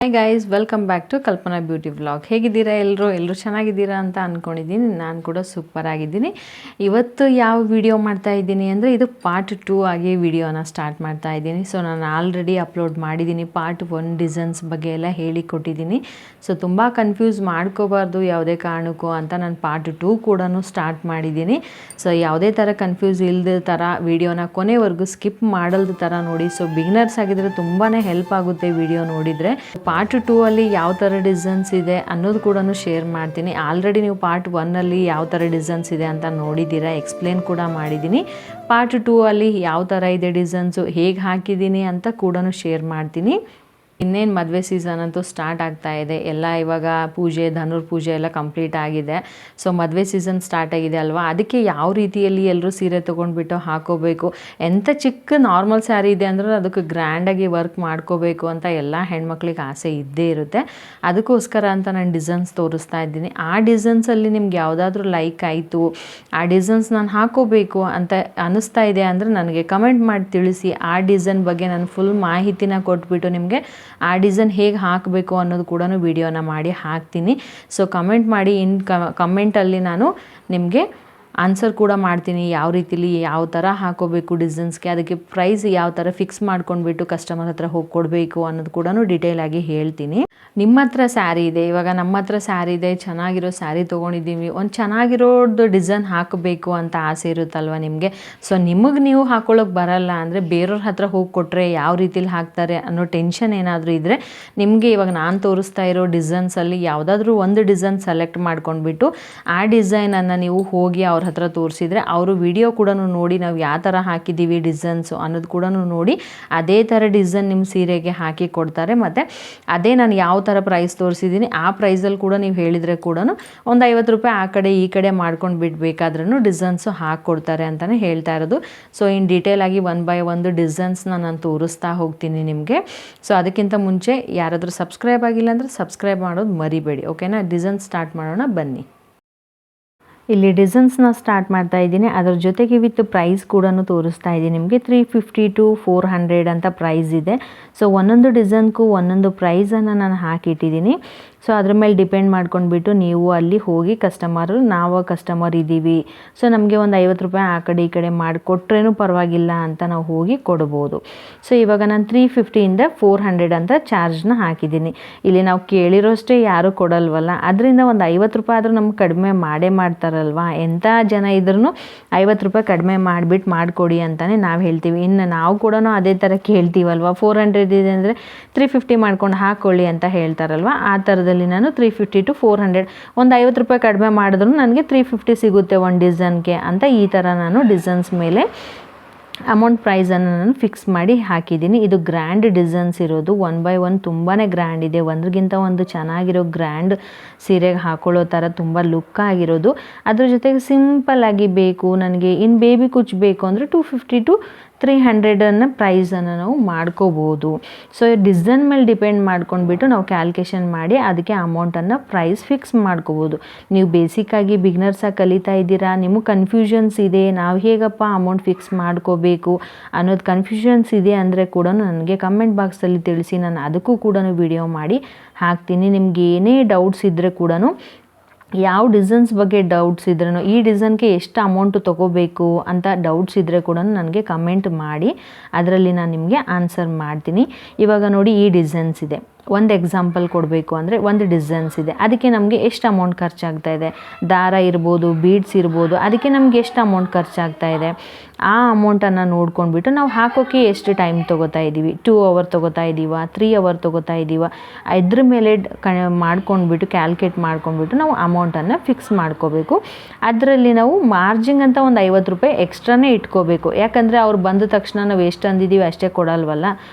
Hi guys, welcome back to Kalpana beauty vlog. ಹೇಗಿದ್ದೀರಾ ಎಲ್ಲರೂ ಚೆನ್ನಾಗಿದ್ದೀರಾ ಅಂತ ಅಂದ್ಕೊಂಡಿದ್ದೀನಿ. ನಾನು ಕೂಡ ಸೂಪರ್ ಆಗಿದ್ದೀನಿ. ಇವತ್ತು ಯಾವ ವಿಡಿಯೋ ಮಾಡ್ತಾ ಇದ್ದೀನಿ ಅಂದರೆ ಇದು ಪಾರ್ಟ್ 2 ಆಗಿ ವಿಡಿಯೋನ ಸ್ಟಾರ್ಟ್ ಮಾಡ್ತಾ ಇದ್ದೀನಿ. ಸೊ ನಾನು ಆಲ್ರೆಡಿ ಅಪ್ಲೋಡ್ ಮಾಡಿದ್ದೀನಿ. ಪಾರ್ಟ್ 1 ಡಿಸೈನ್ಸ್ ಬಗ್ಗೆ ಎಲ್ಲ ಹೇಳಿಕೊಟ್ಟಿದ್ದೀನಿ. ಸೊ ತುಂಬ ಕನ್ಫ್ಯೂಸ್ ಮಾಡ್ಕೋಬಾರ್ದು ಯಾವುದೇ ಕಾರಣಕ್ಕೂ ಅಂತ ನಾನು ಪಾರ್ಟ್ 2 ಕೂಡ ಸ್ಟಾರ್ಟ್ ಮಾಡಿದ್ದೀನಿ. ಸೊ ಯಾವುದೇ ಥರ ಕನ್ಫ್ಯೂಸ್ ಇಲ್ಲದ ಥರ ವಿಡಿಯೋನ ಕೊನೆವರೆಗೂ ಸ್ಕಿಪ್ ಮಾಡಲ್ದ ಥರ ನೋಡಿ. ಸೊ ಬಿಗಿನರ್ಸ್ ಆಗಿದ್ರೆ ತುಂಬಾ ಹೆಲ್ಪ್ ಆಗುತ್ತೆ ವಿಡಿಯೋ ನೋಡಿದರೆ. ಪಾರ್ಟ್ 2 ಅಲ್ಲಿ ಯಾವ ಥರ ಡಿಸೈನ್ಸ್ ಇದೆ ಅನ್ನೋದು ಕೂಡ ಶೇರ್ ಮಾಡ್ತೀನಿ. ಆಲ್ರೆಡಿ ನೀವು ಪಾರ್ಟ್ 1 ಅಲ್ಲಿ ಯಾವ ಥರ ಡಿಸೈನ್ಸ್ ಇದೆ ಅಂತ ನೋಡಿದ್ದೀರಾ, ಎಕ್ಸ್ಪ್ಲೇನ್ ಕೂಡ ಮಾಡಿದ್ದೀನಿ. ಪಾರ್ಟ್ 2 ಅಲ್ಲಿ ಯಾವ ಥರ ಇದೆ ಡಿಸೈನ್ಸು, ಹೇಗೆ ಹಾಕಿದ್ದೀನಿ ಅಂತ ಕೂಡ ಶೇರ್ ಮಾಡ್ತೀನಿ. ಇನ್ನೇನು ಮದುವೆ ಸೀಸನ್ ಅಂತೂ ಸ್ಟಾರ್ಟ್ ಆಗ್ತಾ ಇದೆ. ಎಲ್ಲ ಇವಾಗ ಪೂಜೆ, ಧನುರ್ ಪೂಜೆ ಎಲ್ಲ ಕಂಪ್ಲೀಟ್ ಆಗಿದೆ. ಸೊ ಮದುವೆ ಸೀಸನ್ ಸ್ಟಾರ್ಟ್ ಆಗಿದೆ ಅಲ್ವಾ, ಅದಕ್ಕೆ ಯಾವ ರೀತಿಯಲ್ಲಿ ಎಲ್ಲರೂ ಸೀರೆ ತೊಗೊಂಡ್ಬಿಟ್ಟು ಹಾಕೋಬೇಕು, ಎಂಥ ಚಿಕ್ಕ ನಾರ್ಮಲ್ ಸ್ಯಾರಿ ಇದೆ ಅಂದ್ರೆ ಅದಕ್ಕೆ ಗ್ರ್ಯಾಂಡಾಗಿ ವರ್ಕ್ ಮಾಡ್ಕೋಬೇಕು ಅಂತ ಎಲ್ಲ ಹೆಣ್ಮಕ್ಳಿಗೆ ಆಸೆ ಇದ್ದೇ ಇರುತ್ತೆ. ಅದಕ್ಕೋಸ್ಕರ ಅಂತ ನಾನು ಡಿಸೈನ್ಸ್ ತೋರಿಸ್ತಾ ಇದ್ದೀನಿ. ಆ ಡಿಸೈನ್ಸಲ್ಲಿ ನಿಮ್ಗೆ ಯಾವುದಾದ್ರೂ ಲೈಕ್ ಆಯಿತು, ಆ ಡಿಸೈನ್ಸ್ ನಾನು ಹಾಕೋಬೇಕು ಅಂತ ಅನ್ನಿಸ್ತಾ ಇದೆ ಅಂದರೆ ನನಗೆ ಕಮೆಂಟ್ ಮಾಡಿ ತಿಳಿಸಿ. ಆ ಡಿಸೈನ್ ಬಗ್ಗೆ ನಾನು ಫುಲ್ ಮಾಹಿತಿನ ಕೊಟ್ಬಿಟ್ಟು ನಿಮಗೆ ಆ ಡಿಸೈನ್ ಹೇಗೆ ಹಾಕಬೇಕು ಅನ್ನೋದು ಕೂಡ ವಿಡಿಯೋನ ಮಾಡಿ ಹಾಕ್ತೀನಿ. ಸೊ ಕಮೆಂಟ್ ಮಾಡಿ. ಕಮೆಂಟಲ್ಲಿ ನಾನು ನಿಮಗೆ ಆನ್ಸರ್ ಕೂಡ ಮಾಡ್ತೀನಿ, ಯಾವ ರೀತಿಲಿ ಯಾವ ಥರ ಹಾಕೋಬೇಕು ಡಿಸೈನ್ಸ್ಗೆ, ಅದಕ್ಕೆ ಪ್ರೈಸ್ ಯಾವ ಥರ ಫಿಕ್ಸ್ ಮಾಡ್ಕೊಂಡ್ಬಿಟ್ಟು ಕಸ್ಟಮರ್ ಹತ್ರ ಹೋಗಿ ಕೊಡಬೇಕು ಅನ್ನೋದು ಕೂಡ ಡೀಟೇಲಾಗಿ ಹೇಳ್ತೀನಿ. ನಿಮ್ಮ ಹತ್ರ ಸ್ಯಾರಿ ಇದೆ, ಇವಾಗ ನಮ್ಮ ಹತ್ರ ಸ್ಯಾರಿ ಇದೆ, ಚೆನ್ನಾಗಿರೋ ಸ್ಯಾರಿ ತೊಗೊಂಡಿದ್ದೀವಿ, ಒಂದು ಚೆನ್ನಾಗಿರೋದು ಡಿಸೈನ್ ಹಾಕಬೇಕು ಅಂತ ಆಸೆ ಇರುತ್ತಲ್ವ ನಿಮಗೆ. ಸೊ ನಿಮಗೆ ನೀವು ಹಾಕೊಳ್ಳೋಕೆ ಬರಲ್ಲ ಅಂದರೆ ಬೇರೆಯವ್ರ ಹತ್ರ ಹೋಗಿ ಕೊಟ್ಟರೆ ಯಾವ ರೀತಿಲಿ ಹಾಕ್ತಾರೆ ಅನ್ನೋ ಟೆನ್ಷನ್ ಏನಾದರೂ ಇದ್ದರೆ ನಿಮಗೆ ಇವಾಗ ನಾನು ತೋರಿಸ್ತಾ ಇರೋ ಡಿಸೈನ್ಸಲ್ಲಿ ಯಾವುದಾದ್ರೂ ಒಂದು ಡಿಸೈನ್ ಸೆಲೆಕ್ಟ್ ಮಾಡ್ಕೊಂಡ್ಬಿಟ್ಟು ಆ ಡಿಸೈನನ್ನು ನೀವು ಹೋಗಿ ಅವ್ರ ಹತ್ರ ತೋರಿಸಿದರೆ ಅವರು ವಿಡಿಯೋ ಕೂಡ ನೋಡಿ ನಾವು ಯಾವ ಥರ ಹಾಕಿದ್ದೀವಿ ಡಿಸೈನ್ಸು ಅನ್ನೋದು ಕೂಡ ನೋಡಿ ಅದೇ ಥರ ಡಿಸೈನ್ ನಿಮ್ಮ ಸೀರೆಗೆ ಹಾಕಿ ಕೊಡ್ತಾರೆ. ಮತ್ತು ಅದೇ ನಾನು ಯಾವ ಥರ ಪ್ರೈಸ್ ತೋರಿಸಿದ್ದೀನಿ ಆ ಪ್ರೈಸಲ್ಲಿ ಕೂಡ ನೀವು ಹೇಳಿದರೆ ಕೂಡ ಒಂದು 50 ರೂಪಾಯಿ ಆ ಕಡೆ ಈ ಕಡೆ ಮಾಡ್ಕೊಂಡು ಬಿಡಬೇಕಾದ್ರೂ ಡಿಸೈನ್ಸು ಹಾಕ್ಕೊಡ್ತಾರೆ ಅಂತಲೇ ಹೇಳ್ತಾ ಇರೋದು. ಸೊ ಇನ್ ಡೀಟೇಲಾಗಿ 1 ಬೈ 1 ಡಿಸೈನ್ಸ್ನ ನಾನು ತೋರಿಸ್ತಾ ಹೋಗ್ತೀನಿ ನಿಮಗೆ. ಸೊ ಅದಕ್ಕಿಂತ ಮುಂಚೆ ಯಾರಾದರೂ ಸಬ್ಸ್ಕ್ರೈಬ್ ಆಗಿಲ್ಲ ಅಂದರೆ ಸಬ್ಸ್ಕ್ರೈಬ್ ಮಾಡೋದು ಮರಿಬೇಡಿ, ಓಕೆನಾ. ಡಿಸೈನ್ ಸ್ಟಾರ್ಟ್ ಮಾಡೋಣ ಬನ್ನಿ. ಇಲ್ಲಿ ಡಿಸೈನ್ಸ್ನ ಸ್ಟಾರ್ಟ್ ಮಾಡ್ತಾ ಇದ್ದೀನಿ. ಅದರ ಜೊತೆಗೆ ವಿತ್ ಪ್ರೈಸ್ ಕೂಡ ತೋರಿಸ್ತಾ ಇದ್ದೀನಿ ನಿಮಗೆ. 350 to 400 ಅಂತ ಪ್ರೈಸ್ ಇದೆ. ಸೊ ಒಂದೊಂದು ಡಿಸೈನ್ಗೂ ಒಂದೊಂದು ಪ್ರೈಸನ್ನು ನಾನು ಹಾಕಿಟ್ಟಿದ್ದೀನಿ. ಸೊ ಅದ್ರ ಮೇಲೆ ಡಿಪೆಂಡ್ ಮಾಡ್ಕೊಂಡ್ಬಿಟ್ಟು ನೀವು ಅಲ್ಲಿ ಹೋಗಿ ನಾವು ಕಸ್ಟಮರ್ ಇದ್ದೀವಿ, ಸೊ ನಮಗೆ ಒಂದು 50 ರೂಪಾಯಿ ಆ ಕಡೆ ಈ ಕಡೆ ಮಾಡಿಕೊಟ್ರೇನೂ ಪರವಾಗಿಲ್ಲ ಅಂತ ನಾವು ಹೋಗಿ ಕೊಡ್ಬೋದು. ಸೊ ಇವಾಗ ನಾನು 350ಇಂದ 400 ಅಂತ ಚಾರ್ಜ್ನ ಹಾಕಿದ್ದೀನಿ. ಇಲ್ಲಿ ನಾವು ಕೇಳಿರೋಷ್ಟೇ ಯಾರೂ ಕೊಡಲ್ವಲ್ಲ, ಅದರಿಂದ ಒಂದು 50 ರೂಪಾಯಿ ಆದರೂ ನಮ್ಗೆ ಕಡಿಮೆ ಮಾಡೇ ಮಾಡ್ತಾರಲ್ವ. ಎಂಥ ಜನ ಇದ್ರೂ 50 ರೂಪಾಯಿ ಕಡಿಮೆ ಮಾಡಿಬಿಟ್ಟು ಮಾಡಿಕೊಡಿ ಅಂತಲೇ ನಾವು ಹೇಳ್ತೀವಿ. ಇನ್ನು ನಾವು ಕೂಡ ಅದೇ ಥರ ಕೇಳ್ತೀವಲ್ವ. 400 ಇದೆ ಅಂದರೆ 350 ಮಾಡ್ಕೊಂಡು ಹಾಕ್ಕೊಳ್ಳಿ ಅಂತ ಹೇಳ್ತಾರಲ್ವ. ಆ ಥರದಲ್ಲಿ ನಾನು 350 to 400 ಒಂದು 50 ರೂಪಾಯಿ ಕಡಿಮೆ ಮಾಡಿದ್ರು ನನಗೆ 350 ಸಿಗುತ್ತೆ ಒಂದು ಡಿಸೈನ್ಗೆ ಅಂತ ಈ ಥರ ನಾನು ಡಿಸೈನ್ಸ್ ಮೇಲೆ ಅಮೌಂಟ್ ಪ್ರೈಸನ್ನು ನಾನು ಫಿಕ್ಸ್ ಮಾಡಿ ಹಾಕಿದ್ದೀನಿ. ಇದು ಗ್ರ್ಯಾಂಡ್ ಡಿಸೈನ್ಸ್ ಇರೋದು, 1 ಬೈ 1 ತುಂಬಾ ಗ್ರ್ಯಾಂಡ್ ಇದೆ. ಒಂದ್ರಿಗಿಂತ ಒಂದು ಚೆನ್ನಾಗಿರೋ ಗ್ರ್ಯಾಂಡ್ ಸೀರೆಗೆ ಹಾಕೊಳ್ಳೋ ಥರ ತುಂಬ ಲುಕ್ ಆಗಿರೋದು. ಅದ್ರ ಜೊತೆಗೆ ಸಿಂಪಲ್ಲಾಗಿ ಬೇಕು ನನಗೆ, ಇನ್ನು ಬೇಬಿ ಕುಚ್ ಬೇಕು ಅಂದರೆ 250 to 300 ಪ್ರೈಸನ್ನು ನಾವು ಮಾಡ್ಕೋಬೋದು. ಸೊ ಡಿಸೈನ್ ಮೇಲೆ ಡಿಪೆಂಡ್ ಮಾಡ್ಕೊಂಡ್ಬಿಟ್ಟು ನಾವು ಕ್ಯಾಲ್ಕುಲೇಷನ್ ಮಾಡಿ ಅದಕ್ಕೆ ಅಮೌಂಟನ್ನು ಪ್ರೈಸ್ ಫಿಕ್ಸ್ ಮಾಡ್ಕೋಬೋದು. ನೀವು ಬೇಸಿಕ್ಕಾಗಿ ಬಿಗ್ನರ್ಸಾಗಿ ಕಲಿತಾ ಇದ್ದೀರಾ, ನಿಮಗೆ ಕನ್ಫ್ಯೂಷನ್ಸ್ ಇದೆ, ನಾವು ಹೇಗಪ್ಪ ಅಮೌಂಟ್ ಫಿಕ್ಸ್ ಮಾಡ್ಕೋಬೇಕು ಅನ್ನೋದು ಕನ್ಫ್ಯೂಷನ್ಸ್ ಇದೆ ಅಂದರೆ ಕೂಡ ನನಗೆ ಕಮೆಂಟ್ ಬಾಕ್ಸಲ್ಲಿ ತಿಳಿಸಿ, ನಾನು ಅದಕ್ಕೂ ಕೂಡ ವಿಡಿಯೋ ಮಾಡಿ ಹಾಕ್ತೀನಿ. ನಿಮ್ಗೆ ಏನೇ ಡೌಟ್ಸ್ ಇದ್ದರೆ ಕೂಡ, ಯಾವ ಡಿಸೈನ್ಸ್ ಬಗ್ಗೆ ಡೌಟ್ಸ್ ಇದ್ರೂ, ಈ ಡಿಸೈನ್ಗೆ ಎಷ್ಟು ಅಮೌಂಟು ತೊಗೋಬೇಕು ಅಂತ ಡೌಟ್ಸ್ ಇದ್ದರೆ ಕೂಡ ನನಗೆ ಕಮೆಂಟ್ ಮಾಡಿ, ಅದರಲ್ಲಿ ನಾನು ನಿಮಗೆ ಆನ್ಸರ್ ಮಾಡ್ತೀನಿ. ಇವಾಗ ನೋಡಿ ಈ ಡಿಸೈನ್ಸ್ ಇದೆ, ಒಂದು ಎಕ್ಸಾಂಪಲ್ ಕೊಡಬೇಕು ಅಂದರೆ ಒಂದು ಡಿಸೈನ್ಸ್ ಇದೆ, ಅದಕ್ಕೆ ನಮಗೆ ಎಷ್ಟು ಅಮೌಂಟ್ ಖರ್ಚಾಗ್ತಾ ಇದೆ, ದಾರ ಇರ್ಬೋದು, ಬೀಡ್ಸ್ ಇರ್ಬೋದು, ಅದಕ್ಕೆ ನಮಗೆ ಎಷ್ಟು ಅಮೌಂಟ್ ಖರ್ಚಾಗ್ತಾ ಇದೆ, ಆ ಅಮೌಂಟನ್ನು ನೋಡ್ಕೊಂಡ್ಬಿಟ್ಟು ನಾವು ಹಾಕೋಕ್ಕೆ ಎಷ್ಟು ಟೈಮ್ ತೊಗೋತಾ ಇದ್ದೀವಿ, 2 ಅವರ್ ತೊಗೋತಾ ಇದ್ದೀವ, 3 ಅವರ್ ತೊಗೋತಾ ಇದ್ದೀವ, ಇದ್ರ ಮೇಲೆ ಮಾಡ್ಕೊಂಡ್ಬಿಟ್ಟು ಕ್ಯಾಲ್ಕುಲೇಟ್ ಮಾಡ್ಕೊಂಡ್ಬಿಟ್ಟು ನಾವು ಅಮೌಂಟನ್ನು ಫಿಕ್ಸ್ ಮಾಡ್ಕೋಬೇಕು. ಅದರಲ್ಲಿ ನಾವು ಮಾರ್ಜಿಂಗ್ ಅಂತ ಒಂದು 50 ರೂಪಾಯಿ ಎಕ್ಸ್ಟ್ರಾನೇ ಇಟ್ಕೋಬೇಕು. ಯಾಕಂದರೆ ಅವ್ರು ಬಂದ ತಕ್ಷಣ ನಾವು ಎಷ್ಟು ಅಂದಿದ್ದೀವಿ ಅಷ್ಟೇ ಕೊಡಲ್ವಲ್ಲ.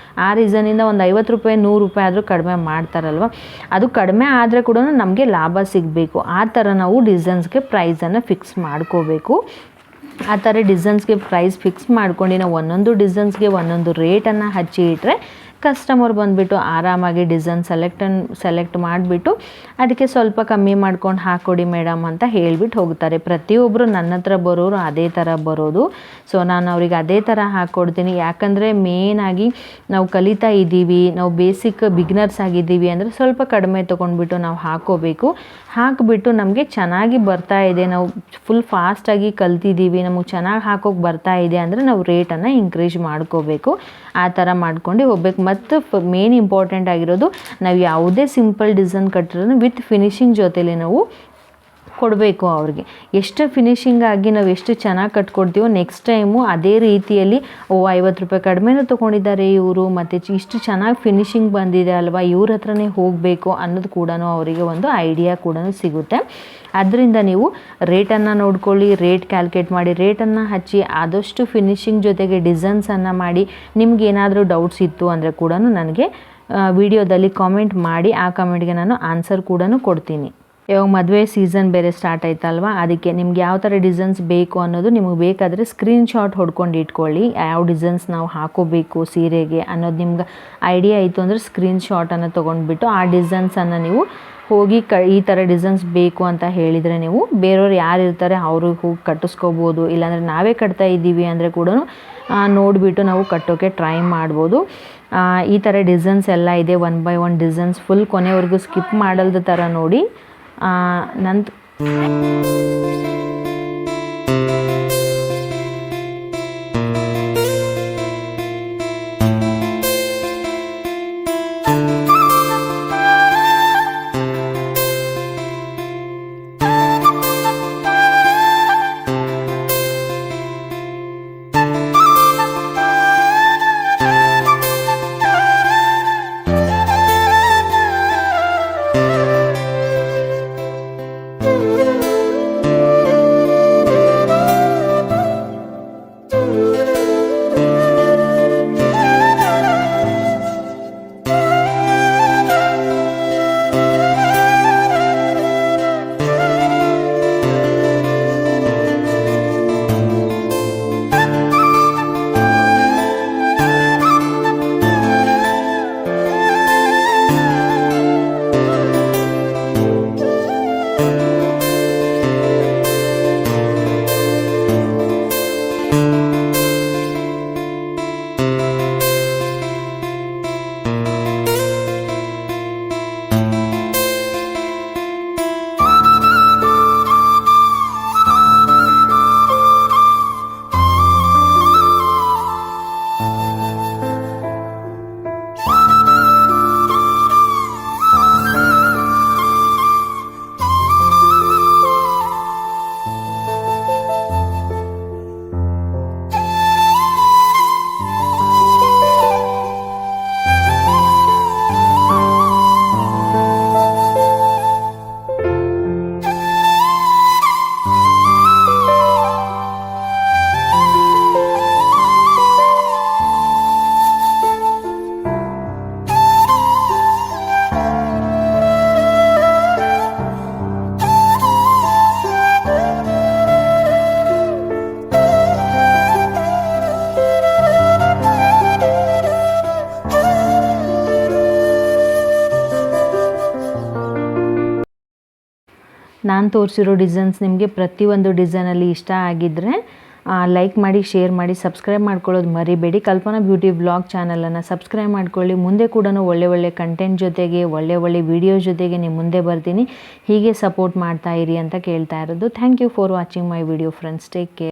ಆ ರೀಸನಿಂದ ಒಂದು 50 ರೂಪಾಯಿ 100 ರೂಪಾಯಿ ಆದರೂ ಕಡಿಮೆ ಮಾಡ್ತಾರಲ್ವ, ಅದು ಕಡಿಮೆ ಆದರೆ ಕೂಡ ನಮಗೆ ಲಾಭ ಸಿಗಬೇಕು. ಆ ಥರ ನಾವು ಡಿಸೈನ್ಸ್ಗೆ ಪ್ರೈಸನ್ನು ಫಿಕ್ಸ್ ಮಾಡ್ಕೋಬೇಕು. ಆ ಥರ ಡಿಸೈನ್ಸ್ಗೆ ಪ್ರೈಸ್ ಫಿಕ್ಸ್ ಮಾಡ್ಕೊಂಡು ನಾವು ಒಂದೊಂದು ಡಿಸೈನ್ಸ್ಗೆ ಒಂದೊಂದು ರೇಟನ್ನು ಹಚ್ಚಿ ಇಟ್ಟರೆ ಕಸ್ಟಮರ್ ಬಂದುಬಿಟ್ಟು ಆರಾಮಾಗಿ ಡಿಸೈನ್ ಸೆಲೆಕ್ಟ್ ಮಾಡಿಬಿಟ್ಟು ಅದಕ್ಕೆ ಸ್ವಲ್ಪ ಕಮ್ಮಿ ಮಾಡ್ಕೊಂಡು ಹಾಕ್ಕೊಡಿ ಮೇಡಮ್ ಅಂತ ಹೇಳಿಬಿಟ್ಟು ಹೋಗ್ತಾರೆ. ಪ್ರತಿಯೊಬ್ಬರು ನನ್ನ ಹತ್ರ ಬರೋರು ಅದೇ ಥರ ಬರೋದು. ಸೊ ನಾನು ಅವ್ರಿಗೆ ಅದೇ ಥರ ಹಾಕ್ಕೊಡ್ತೀನಿ. ಯಾಕಂದರೆ ಮೇಯ್ನಾಗಿ ನಾವು ಕಲಿತಾ ಇದ್ದೀವಿ, ನಾವು ಬೇಸಿಕ್ ಬಿಗ್ನರ್ಸ್ ಆಗಿದ್ದೀವಿ ಅಂದರೆ ಸ್ವಲ್ಪ ಕಡಿಮೆ ತೊಗೊಂಡ್ಬಿಟ್ಟು ನಾವು ಹಾಕ್ಕೋಬೇಕು. ಹಾಕಿಬಿಟ್ಟು ನಮಗೆ ಚೆನ್ನಾಗಿ ಬರ್ತಾ ಇದೆ, ನಾವು ಫುಲ್ ಫಾಸ್ಟಾಗಿ ಕಲ್ತಿದ್ದೀವಿ, ನಮಗೆ ಚೆನ್ನಾಗಿ ಹಾಕೋಕೆ ಬರ್ತಾ ಇದೆ ಅಂದರೆ ನಾವು ರೇಟನ್ನು ಇನ್ಕ್ರೀಸ್ ಮಾಡ್ಕೋಬೇಕು. ಆ ಥರ ಮಾಡ್ಕೊಂಡು ಹೋಗ್ಬೇಕು. ಮತ್ತು ಮೇನ್ ಇಂಪಾರ್ಟೆಂಟ್ ಆಗಿರೋದು, ನಾವು ಯಾವುದೇ ಸಿಂಪಲ್ ಡಿಸೈನ್ ಕಟ್ಟಿರೋದು ವಿತ್ ಫಿನಿಶಿಂಗ್ ಜೊತೆಲಿ ನಾವು ಕೊಡಬೇಕು ಅವ್ರಿಗೆ. ಎಷ್ಟು ಫಿನಿಶಿಂಗ್ ಆಗಿ ನಾವು ಎಷ್ಟು ಚೆನ್ನಾಗಿ ಕಟ್ಕೊಡ್ತೀವೋ ನೆಕ್ಸ್ಟ್ ಟೈಮು ಅದೇ ರೀತಿಯಲ್ಲಿ 50 ರೂಪಾಯಿ ಕಡಿಮೆನೂ ತೊಗೊಂಡಿದ್ದಾರೆ ಇವರು, ಮತ್ತು ಇಷ್ಟು ಚೆನ್ನಾಗಿ ಫಿನಿಶಿಂಗ್ ಬಂದಿದೆ ಅಲ್ವಾ, ಇವ್ರ ಹತ್ರನೇ ಹೋಗಬೇಕು ಅನ್ನೋದು ಕೂಡ ಅವರಿಗೆ ಒಂದು ಐಡಿಯಾ ಕೂಡ ಸಿಗುತ್ತೆ. ಅದರಿಂದ ನೀವು ರೇಟನ್ನು ನೋಡ್ಕೊಳ್ಳಿ, ರೇಟ್ ಕ್ಯಾಲ್ಕುಲೇಟ್ ಮಾಡಿ, ರೇಟನ್ನು ಹಚ್ಚಿ ಆದಷ್ಟು ಫಿನಿಶಿಂಗ್ ಜೊತೆಗೆ ಡಿಸೈನ್ಸನ್ನು ಮಾಡಿ. ನಿಮ್ಗೆ ಏನಾದರೂ ಡೌಟ್ಸ್ ಇತ್ತು ಅಂದರೆ ಕೂಡ ನನಗೆ ವಿಡಿಯೋದಲ್ಲಿ ಕಾಮೆಂಟ್ ಮಾಡಿ, ಆ ಕಾಮೆಂಟ್ಗೆ ನಾನು ಆನ್ಸರ್ ಕೂಡ ಕೊಡ್ತೀನಿ. ಇವಾಗ ಮದುವೆ ಸೀಸನ್ ಬೇರೆ ಸ್ಟಾರ್ಟ್ ಆಯ್ತಲ್ವಾ, ಅದಕ್ಕೆ ನಿಮ್ಗೆ ಯಾವ ಥರ ಡಿಸೈನ್ಸ್ ಬೇಕು ಅನ್ನೋದು ನಿಮಗೆ ಬೇಕಾದರೆ ಸ್ಕ್ರೀನ್ಶಾಟ್ ಹೊಡ್ಕೊಂಡು ಇಟ್ಕೊಳ್ಳಿ. ಯಾವ ಡಿಸೈನ್ಸ್ ನಾವು ಹಾಕೋಬೇಕು ಸೀರೆಗೆ ಅನ್ನೋದು ನಿಮ್ಗೆ ಐಡಿಯಾ ಆಯಿತು ಅಂದರೆ ಸ್ಕ್ರೀನ್ಶಾಟನ್ನು ತೊಗೊಂಡ್ಬಿಟ್ಟು ಆ ಡಿಸೈನ್ಸನ್ನು ನೀವು ಹೋಗಿ ಈ ಥರ ಡಿಸೈನ್ಸ್ ಬೇಕು ಅಂತ ಹೇಳಿದರೆ ನೀವು ಬೇರೆಯವ್ರು ಯಾರು ಇರ್ತಾರೆ ಅವ್ರಿಗೆ ಹೋಗಿ ಕಟ್ಟಿಸ್ಕೋಬೋದು. ಇಲ್ಲಾಂದರೆ ನಾವೇ ಕಟ್ತಾ ಇದ್ದೀವಿ ಅಂದರೆ ಕೂಡ ನೋಡಿಬಿಟ್ಟು ನಾವು ಕಟ್ಟೋಕ್ಕೆ ಟ್ರೈ ಮಾಡ್ಬೋದು. ಈ ಥರ ಡಿಸೈನ್ಸ್ ಎಲ್ಲ ಇದೆ, 1 by 1 ಡಿಸೈನ್ಸ್ ಫುಲ್ ಕೊನೆವರೆಗೂ ಸ್ಕಿಪ್ ಮಾಡಲ್ದ ಥರ ನೋಡಿ. ನಂತರ ನಾನು ತೋರಿಸಿರೋ ಡಿಸೈನ್ಸ್ ನಿಮಗೆ ಪ್ರತಿಯೊಂದು ಡಿಸೈನಲ್ಲಿ ಇಷ್ಟ ಆಗಿದ್ದರೆ ಲೈಕ್ ಮಾಡಿ, ಶೇರ್ ಮಾಡಿ, ಸಬ್ಸ್ಕ್ರೈಬ್ ಮಾಡ್ಕೊಳ್ಳೋದು ಮರಿಬೇಡಿ. ಕಲ್ಪನಾ ಬ್ಯೂಟಿ ವ್ಲಾಗ್ ಚಾನಲನ್ನು ಸಬ್ಸ್ಕ್ರೈಬ್ ಮಾಡ್ಕೊಳ್ಳಿ. ಮುಂದೆ ಕೂಡ ಒಳ್ಳೆ ಕಂಟೆಂಟ್ ಜೊತೆಗೆ ಒಳ್ಳೆ ವಿಡಿಯೋ ಜೊತೆಗೆ ನಿಮ್ಮ ಮುಂದೆ ಬರ್ತೀನಿ. ಹೀಗೆ ಸಪೋರ್ಟ್ ಮಾಡ್ತಾ ಇರಿ ಅಂತ ಕೇಳ್ತಾ ಇರೋದು. Thank you for watching my video friends. Take care.